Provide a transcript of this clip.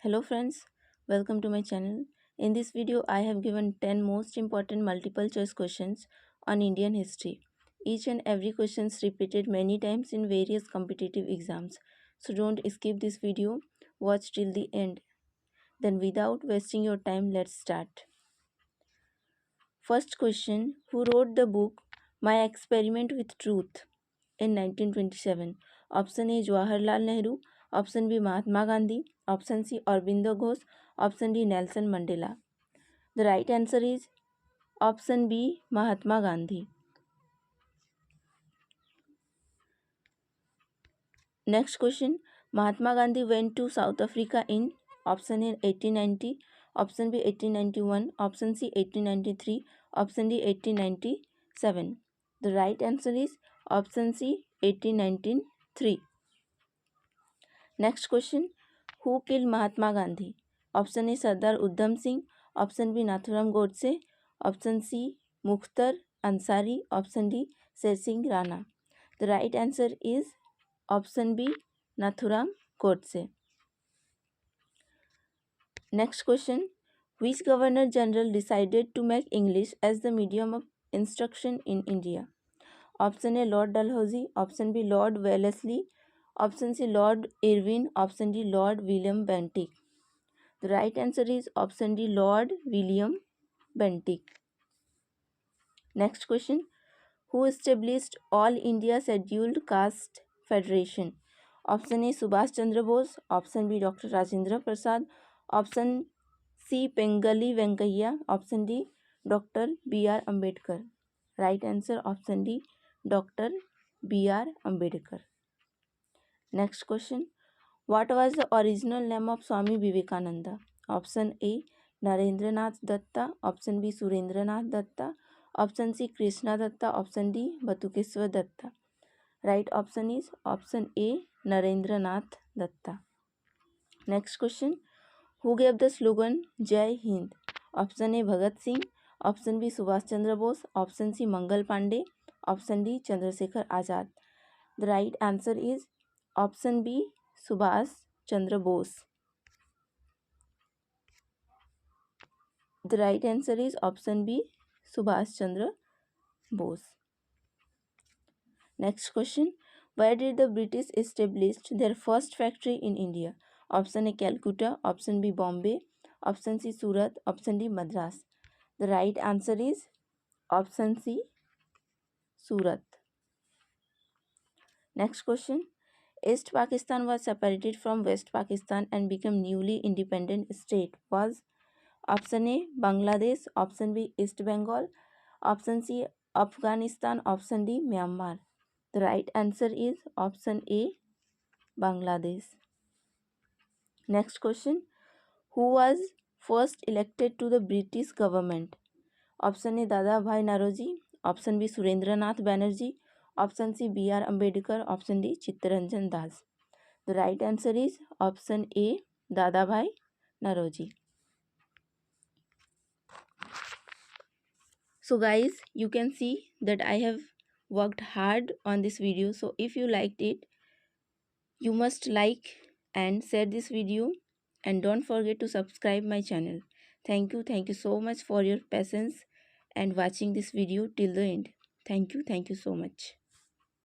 Hello friends, welcome to my channel. In this video, I have given 10 most important multiple choice questions on Indian history. Each and every question is repeated many times in various competitive exams. So don't skip this video, watch till the end. Then without wasting your time, let's start. First question, who wrote the book My Experiment with Truth in 1927? Option A Jawaharlal Nehru, option B Mahatma Gandhi, option C Aurobindo Ghosh, option D Nelson Mandela. The right answer is option B Mahatma Gandhi. Next question, Mahatma Gandhi went to South Africa in option A 1890, option B 1891, option C 1893, option D 1897. The right answer is option C 1893. Next question, who killed Mahatma Gandhi? Option A Sardar Udham Singh, option B Nathuram Godse, option C Mukhtar Ansari, option D Sher Singh Rana. The right answer is option B Nathuram Godse. Next question, which Governor General decided to make English as the medium of instruction in India? Option A Lord Dalhousie, option B Lord Wellesley, option C Lord Irwin, option D Lord William Bentinck. The right answer is option D Lord William Bentinck. Next question, who established All India Scheduled Caste Federation? Option A Subhash Chandra Bose, option B Dr. Rajendra Prasad, option C Pengali Venkaiah, option D Dr. B.R. Ambedkar. Right answer option D Dr. B.R. Ambedkar. Next question, what was the original name of Swami Vivekananda? Option A Narendranath Datta, option B Surendranath Datta, option C Krishna Datta, option D Batukeshwar Datta. Right option is option A Narendranath Datta. Next question, who gave the slogan Jai Hind? Option A Bhagat Singh, option B Subhash Chandra Bose, option C Mangal Pandey, option D Chandrasekhar Azad. The right answer is option B Subhash Chandra Bose. The right answer is option B Subhash Chandra Bose. Next question, where did the British establish their first factory in India? Option A Calcutta, option B Bombay, option C Surat, option D Madras. The right answer is option C Surat. Next question, East Pakistan was separated from West Pakistan and became newly independent state. Was option A Bangladesh, option B East Bengal, option C Afghanistan, option D Myanmar. The right answer is option A Bangladesh. Next question, who was first elected to the British government? Option A Dada Bhai Naroji, option B Surendranath Banerjee, option C B.R. Ambedkar, option D Chittaranjan Das. The right answer is option A Dada Bhai Naroji. So guys, you can see that I have worked hard on this video. So if you liked it, you must like and share this video, and don't forget to subscribe my channel. Thank you so much for your patience and watching this video till the end. Thank you so much.